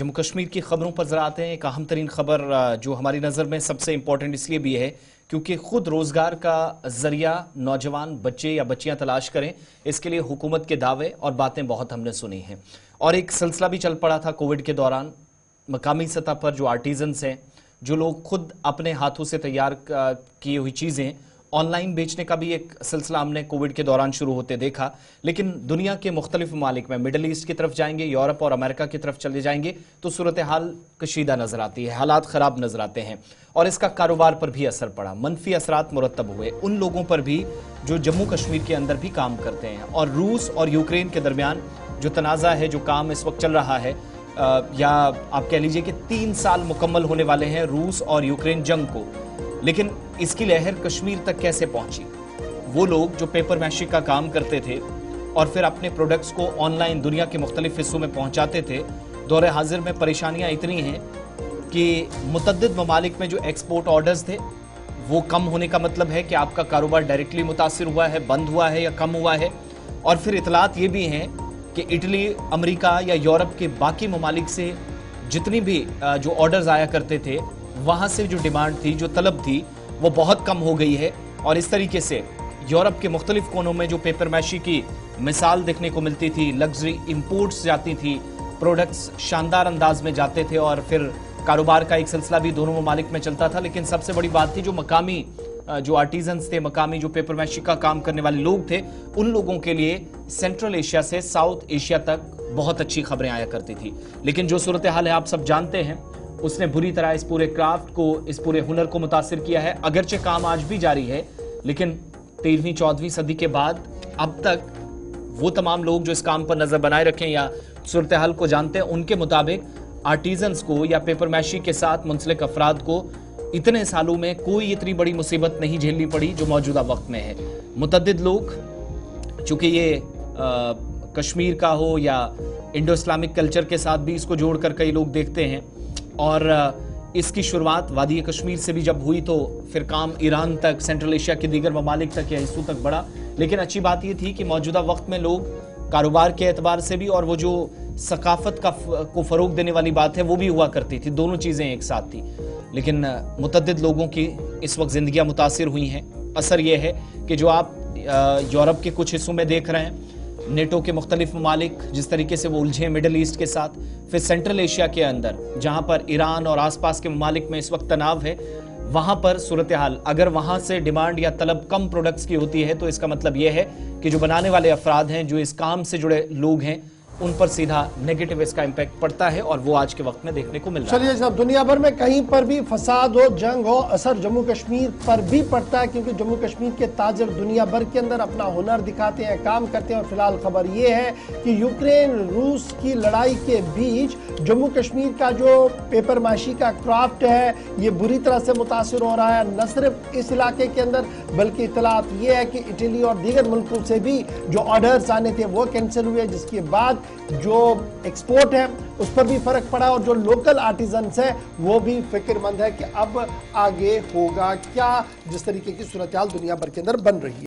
जम्मू कश्मीर की खबरों पर जरा आते हैं। एक अहम तरीन खबर जो हमारी नज़र में सबसे इंपॉर्टेंट इसलिए भी है क्योंकि खुद रोजगार का जरिया नौजवान बच्चे या बच्चियां तलाश करें, इसके लिए हुकूमत के दावे और बातें बहुत हमने सुनी हैं। और एक सिलसिला भी चल पड़ा था कोविड के दौरान। मकामी सतह पर जो आर्टिजन्स हैं, जो लोग खुद अपने हाथों से तैयार की हुई चीज़ें ऑनलाइन बेचने का भी एक सिलसिला हमने कोविड के दौरान शुरू होते देखा। लेकिन दुनिया के मुख्तलिफ ममालिक में, मिडल ईस्ट की तरफ जाएंगे, यूरोप और अमेरिका की तरफ चले जाएंगे तो सूरत हाल कशीदा नजर आती है, हालात खराब नजर आते हैं और इसका कारोबार पर भी असर पड़ा। मनफी असरात मुरतब हुए उन लोगों पर भी जो जम्मू कश्मीर के अंदर भी काम करते हैं। और रूस और यूक्रेन के दरमियान जो तनाज़ा है, जो काम इस वक्त चल रहा है, या आप कह लीजिए कि 3 साल मुकम्मल होने वाले हैं रूस और यूक्रेन जंग को, लेकिन इसकी लहर कश्मीर तक कैसे पहुंची? वो लोग जो पेपर मैशी का काम करते थे और फिर अपने प्रोडक्ट्स को ऑनलाइन दुनिया के मुख्तलिफ हिस्सों में पहुंचाते थे, दौरे हाजिर में परेशानियां इतनी हैं कि मुतअद्दिद ममालिक में जो एक्सपोर्ट ऑर्डर्स थे वो कम होने का मतलब है कि आपका कारोबार डायरेक्टली मुतासिर हुआ है, बंद हुआ है या कम हुआ है। और फिर इतलात ये भी हैं कि इटली, अमेरिका या यूरोप के बाकी ममालिक से जितनी भी जो ऑर्डर्स आया करते थे, वहाँ से जो डिमांड थी, जो तलब थी, वो बहुत कम हो गई है। और इस तरीके से यूरोप के मुख्तलिफ कोनों में जो पेपर मैशी की मिसाल देखने को मिलती थी, लग्जरी इंपोर्ट्स जाती थी, प्रोडक्ट्स शानदार अंदाज में जाते थे और फिर कारोबार का एक सिलसिला भी दोनों ममालिक में चलता था। लेकिन सबसे बड़ी बात थी जो मकामी जो आर्टिजन्स थे, मकामी जो पेपर मैशी का काम करने वाले लोग थे, उन लोगों के लिए सेंट्रल एशिया से साउथ एशिया तक बहुत अच्छी खबरें आया करती थी। लेकिन जो सूरत हाल है आप सब जानते हैं, उसने बुरी तरह इस पूरे क्राफ्ट को, इस पूरे हुनर को मुतासिर किया है। अगरचे काम आज भी जारी है, लेकिन 13वीं-14वीं सदी के बाद अब तक वो तमाम लोग जो इस काम पर नजर बनाए रखें या सूरत हाल को जानते हैं, उनके मुताबिक आर्टिजन्स को या पेपर मैशी के साथ मुंसलिक अफराद को इतने सालों में कोई इतनी बड़ी मुसीबत नहीं झेलनी पड़ी जो मौजूदा वक्त में है। मुतअद्दिद लोग, चूंकि ये कश्मीर का हो या इंडो इस्लामिक कल्चर के साथ भी इसको जोड़कर कई लोग देखते हैं, और इसकी शुरुआत वादी कश्मीर से भी जब हुई तो फिर काम ईरान तक, सेंट्रल एशिया के दीगर ममालिक तक या हिस्सों तक बढ़ा। लेकिन अच्छी बात यह थी कि मौजूदा वक्त में लोग कारोबार के एतबार से भी और वो जो सकाफत को फ़रोग देने वाली बात है वो भी हुआ करती थी, दोनों चीज़ें एक साथ थी। लेकिन मुतअद्दिद लोगों की इस वक्त ज़िंदगियाँ मुतासिर हुई हैं। असर यह है कि जो आप यूरोप के कुछ हिस्सों में देख रहे हैं, नेटो के मुख्तलिफ ममालिक जिस तरीके से वो उलझे मिडल ईस्ट के साथ, फिर सेंट्रल एशिया के अंदर जहाँ पर ईरान और आसपास के ममालिक में इस वक्त तनाव है, वहाँ पर सूरत हाल, अगर वहाँ से डिमांड या तलब कम प्रोडक्ट्स की होती है तो इसका मतलब यह है कि जो बनाने वाले अफराद हैं, जो इस काम से जुड़े लोग हैं, उन पर सीधा नेगेटिव इसका इम्पैक्ट पड़ता है और वो आज के वक्त में देखने को मिल रहा है। चलिए साहब, दुनिया भर में कहीं पर भी फसाद हो, जंग हो, असर जम्मू कश्मीर पर भी पड़ता है, क्योंकि जम्मू कश्मीर के ताजर दुनिया भर के अंदर अपना हुनर दिखाते हैं, काम करते हैं। और फिलहाल खबर ये है कि यूक्रेन रूस की लड़ाई के बीच जम्मू कश्मीर का जो पेपर मैशी का क्राफ्ट है ये बुरी तरह से मुतासिर हो रहा है। न सिर्फ इस इलाके के अंदर बल्कि इतलात ये है कि इटली और दीगर मुल्कों से भी जो ऑर्डर्स आने थे वो कैंसिल हुए, जिसके बाद जो एक्सपोर्ट है उस पर भी फर्क पड़ा और जो लोकल आर्टिजन्स है वो भी फिक्रमंद है कि अब आगे होगा क्या, जिस तरीके की सूरत हाल दुनिया भर के अंदर बन रही है।